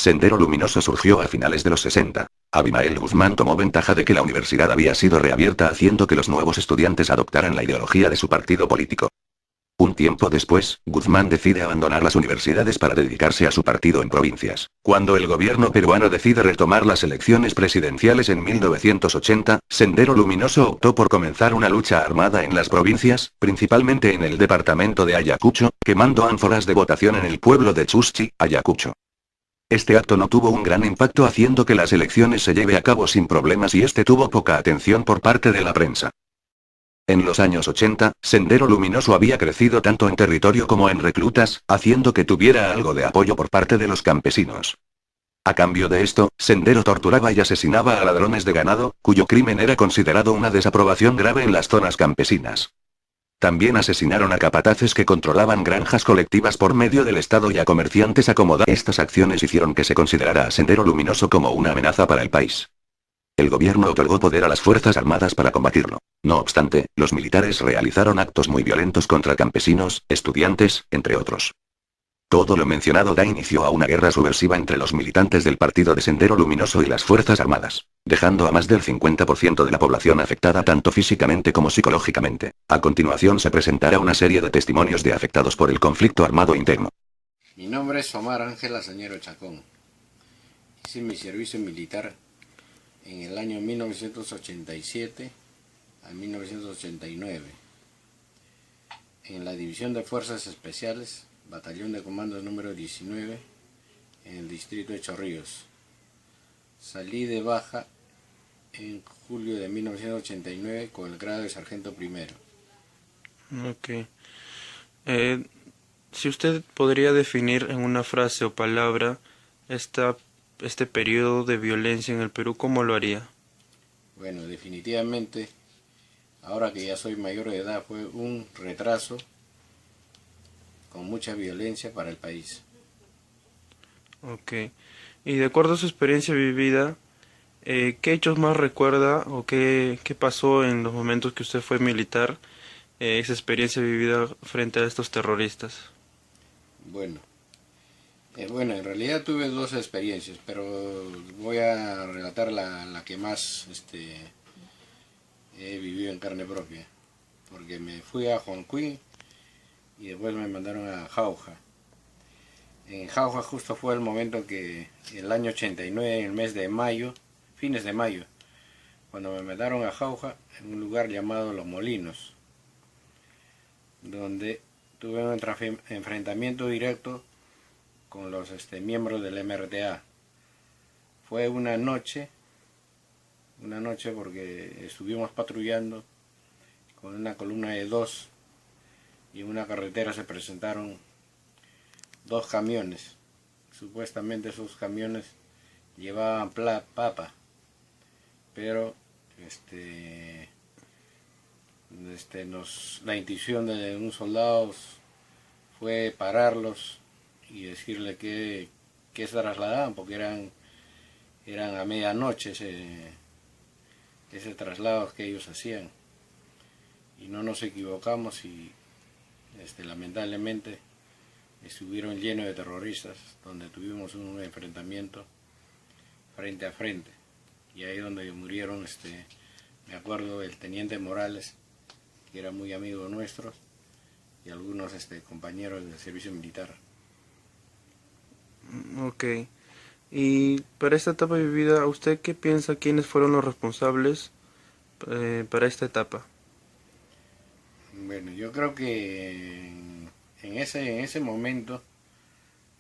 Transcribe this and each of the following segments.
Sendero Luminoso surgió a finales de los 60. Abimael Guzmán tomó ventaja de que la universidad había sido reabierta haciendo que los nuevos estudiantes adoptaran la ideología de su partido político. Un tiempo después, Guzmán decide abandonar las universidades para dedicarse a su partido en provincias. Cuando el gobierno peruano decide retomar las elecciones presidenciales en 1980, Sendero Luminoso optó por comenzar una lucha armada en las provincias, principalmente en el departamento de Ayacucho, quemando ánforas de votación en el pueblo de Chuschi, Ayacucho. Este acto no tuvo un gran impacto haciendo que las elecciones se lleve a cabo sin problemas y este tuvo poca atención por parte de la prensa. En los años 80, Sendero Luminoso había crecido tanto en territorio como en reclutas, haciendo que tuviera algo de apoyo por parte de los campesinos. A cambio de esto, Sendero torturaba y asesinaba a ladrones de ganado, cuyo crimen era considerado una desaprobación grave en las zonas campesinas. También asesinaron a capataces que controlaban granjas colectivas por medio del Estado y a comerciantes acomodados. Estas acciones hicieron que se considerara a Sendero Luminoso como una amenaza para el país. El gobierno otorgó poder a las Fuerzas Armadas para combatirlo. No obstante, los militares realizaron actos muy violentos contra campesinos, estudiantes, entre otros. Todo lo mencionado da inicio a una guerra subversiva entre los militantes del Partido de Sendero Luminoso y las Fuerzas Armadas, dejando a más del 50% de la población afectada tanto físicamente como psicológicamente. A continuación se presentará una serie de testimonios de afectados por el conflicto armado interno. Mi nombre es Omar Ángel Azañero Chacón. Hice mi servicio militar en el año 1987 a 1989 en la División de Fuerzas Especiales, Batallón de Comandos número 19, en el distrito de Chorrillos. Salí de baja en julio de 1989 con el grado de sargento primero. Ok. Si usted podría definir en una frase o palabra este periodo de violencia en el Perú, ¿cómo lo haría? Bueno, definitivamente, ahora que ya soy mayor de edad, fue un retraso con mucha violencia para el país. Ok. Y de acuerdo a su experiencia vivida, ¿qué hechos más recuerda o qué pasó en los momentos que usted fue militar, esa experiencia vivida frente a estos terroristas? Bueno, en realidad tuve dos experiencias, pero voy a relatar la que más he vivido en carne propia, porque me fui a Juancuy y después me mandaron a Jauja. En Jauja justo fue el momento que, el año 89, en el mes de mayo, fines de mayo, cuando me mandaron a Jauja, en un lugar llamado Los Molinos, donde tuve un enfrentamiento directo con los miembros del MRTA. Fue una noche porque estuvimos patrullando con una columna de dos y en una carretera se presentaron dos camiones. Supuestamente esos camiones llevaban papa, pero la intuición de un soldado fue pararlos y decirle que se trasladaban, porque eran a medianoche ese traslado que ellos hacían, y no nos equivocamos y lamentablemente estuvieron llenos de terroristas, donde tuvimos un enfrentamiento frente a frente, y ahí donde murieron, me acuerdo, el teniente Morales, que era muy amigo nuestro, y algunos compañeros del servicio militar. Ok. Y para esta etapa vivida, ¿usted qué piensa quiénes fueron los responsables para esta etapa? Bueno, yo creo que en ese momento,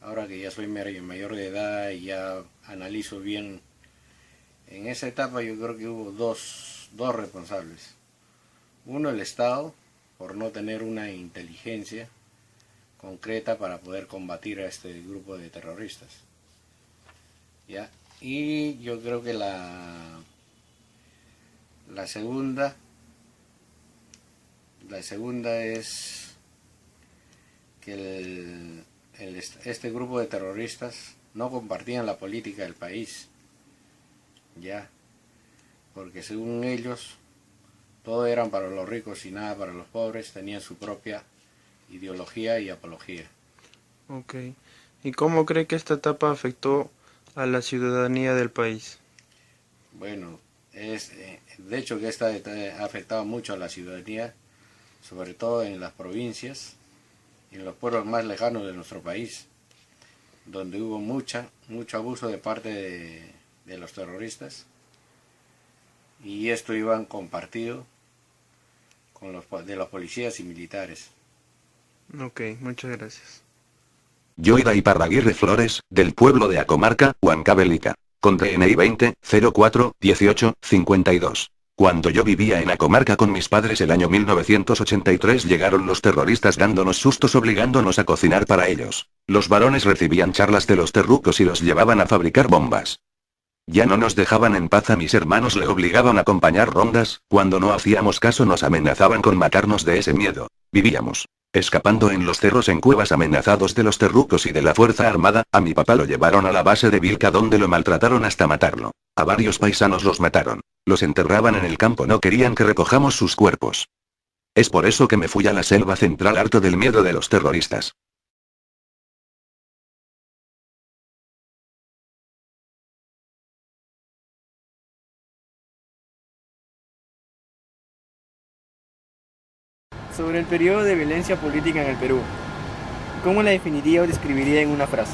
ahora que ya soy mayor de edad y ya analizo bien, en esa etapa yo creo que hubo dos responsables. Uno, el Estado, por no tener una inteligencia concreta para poder combatir a este grupo de terroristas. ¿Ya? Y yo creo que la segunda es que este grupo de terroristas no compartían la política del país, ya, porque según ellos todo eran para los ricos y nada para los pobres, tenían su propia ideología y apología. Ok. ¿Y cómo cree que esta etapa afectó a la ciudadanía del país? Bueno, de hecho que esta ha afectado mucho a la ciudadanía, sobre todo en las provincias, en los pueblos más lejanos de nuestro país, donde hubo mucho abuso de parte de los terroristas, y esto iban compartido con de los policías y militares. Ok, muchas gracias. Yoida Iparraguirre Flores, del pueblo de Acomarca, Huancavelica, con DNI 20 04 18 52. Cuando yo vivía en Acomarca con mis padres el año 1983 llegaron los terroristas dándonos sustos obligándonos a cocinar para ellos. Los varones recibían charlas de los terrucos y los llevaban a fabricar bombas. Ya no nos dejaban en paz a mis hermanos, le obligaban a acompañar rondas, cuando no hacíamos caso nos amenazaban con matarnos de ese miedo. Vivíamos escapando en los cerros en cuevas amenazados de los terrucos y de la Fuerza Armada, a mi papá lo llevaron a la base de Vilca donde lo maltrataron hasta matarlo. A varios paisanos los mataron. Los enterraban en el campo, no querían que recojamos sus cuerpos. Es por eso que me fui a la selva central harto del miedo de los terroristas. Sobre el periodo de violencia política en el Perú, ¿cómo la definiría o describiría en una frase?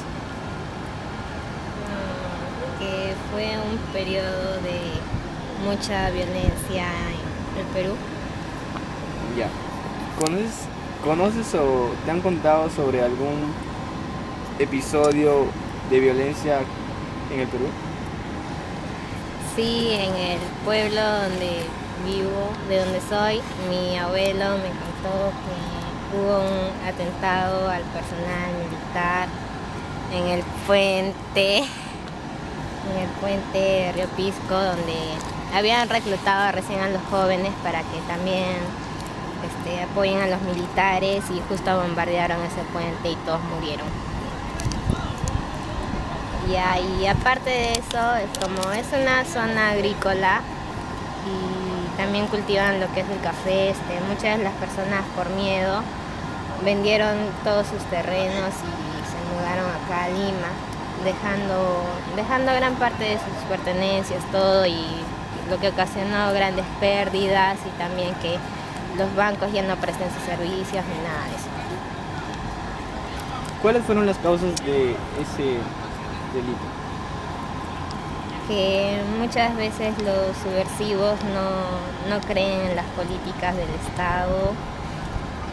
Que fue un periodo de mucha violencia en el Perú. Ya. ¿Conoces o te han contado sobre algún episodio de violencia en el Perú? Sí, en el pueblo donde vivo, de donde soy, mi abuelo me contó que hubo un atentado al personal militar en el puente de Río Pisco, donde habían reclutado recién a los jóvenes para que también apoyen a los militares, y justo bombardearon ese puente y todos murieron. Y aparte de eso, como es una zona agrícola y también cultivan lo que es el café, muchas de las personas por miedo vendieron todos sus terrenos y se mudaron acá a Lima, dejando gran parte de sus pertenencias, todo, y lo que ocasionó grandes pérdidas, y también que los bancos ya no presten sus servicios ni nada de eso. ¿Cuáles fueron las causas de ese delito? Que muchas veces los subversivos no creen en las políticas del Estado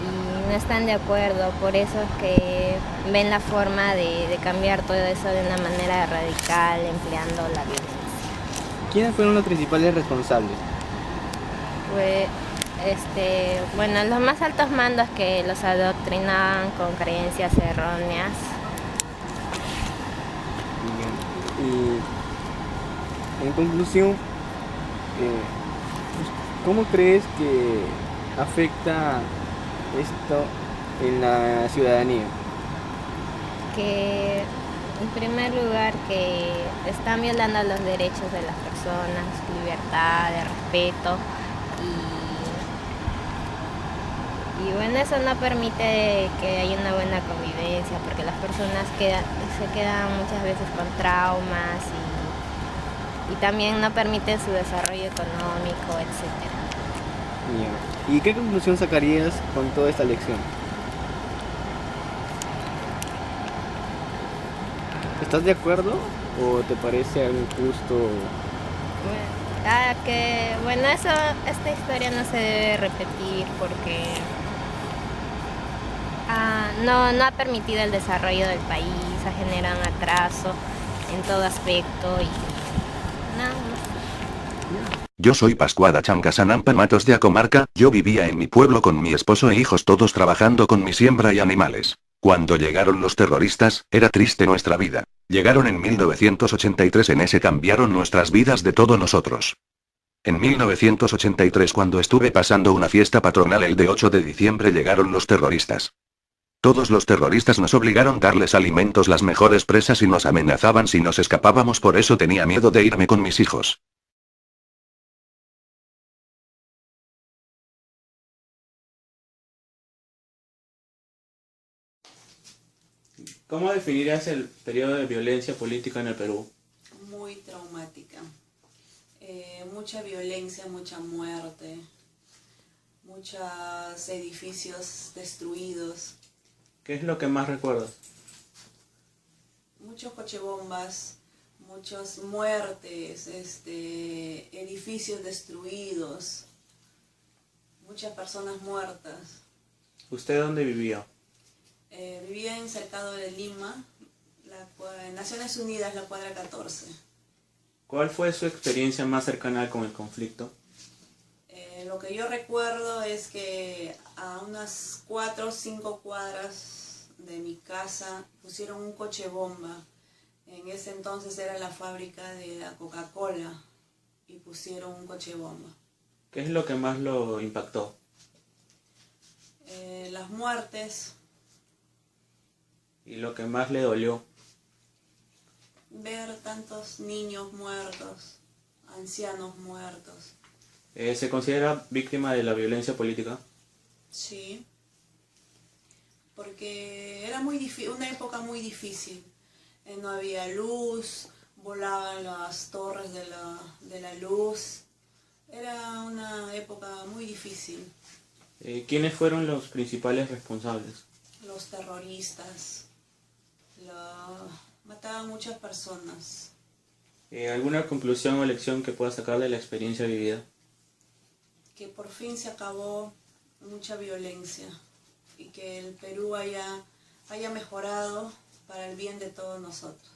y no están de acuerdo, por eso es que ven la forma de cambiar todo eso de una manera radical, empleando la violencia. ¿Quiénes fueron los principales responsables? Pues, bueno, los más altos mandos que los adoctrinaban con creencias erróneas. Y en conclusión, ¿cómo crees que afecta esto en la ciudadanía? Que en primer lugar que están violando los derechos de las personas, libertad, de respeto, y bueno, eso no permite que haya una buena convivencia, porque las personas se quedan muchas veces con traumas, y también no permite su desarrollo económico, etc. ¿Y qué conclusión sacarías con toda esta lección? ¿Estás de acuerdo o te parece algo injusto? Esta historia no se debe repetir porque no ha permitido el desarrollo del país, ha generado un atraso en todo aspecto y nada más. Yo soy Pascuada Chancasanampa Matos de Acomarca, yo vivía en mi pueblo con mi esposo e hijos, todos trabajando con mi siembra y animales. Cuando llegaron los terroristas, era triste nuestra vida. Llegaron en 1983, en ese cambiaron nuestras vidas de todos nosotros. En 1983, cuando estuve pasando una fiesta patronal el de 8 de diciembre, llegaron los terroristas. Todos los terroristas nos obligaron a darles alimentos, las mejores presas, y nos amenazaban si nos escapábamos, por eso tenía miedo de irme con mis hijos. ¿Cómo definirías el periodo de violencia política en el Perú? muy traumática. Mucha violencia, mucha muerte, muchos edificios destruidos, ¿Qué es lo que más recuerdas? muchos cochebombas, muchas muertes, edificios destruidos, muchas personas muertas. ¿Usted dónde vivía? Vivía en Cercado de Lima, en Naciones Unidas, la cuadra 14. ¿Cuál fue su experiencia más cercana con el conflicto? Lo que yo recuerdo es que a unas 4 o 5 cuadras de mi casa pusieron un coche bomba. En ese entonces era la fábrica de la Coca-Cola y pusieron un coche bomba. ¿Qué es lo que más lo impactó? Las muertes, ¿Y lo que más le dolió? ver tantos niños muertos, ancianos muertos. ¿Se considera víctima de la violencia política? Sí, porque era muy una época muy difícil. No había luz, volaban las torres de la luz. Era una época muy difícil. ¿Quiénes fueron los principales responsables? Los terroristas mataban muchas personas. ¿Alguna conclusión o lección que pueda sacar de la experiencia vivida? Que por fin se acabó mucha violencia y que el Perú haya mejorado para el bien de todos nosotros.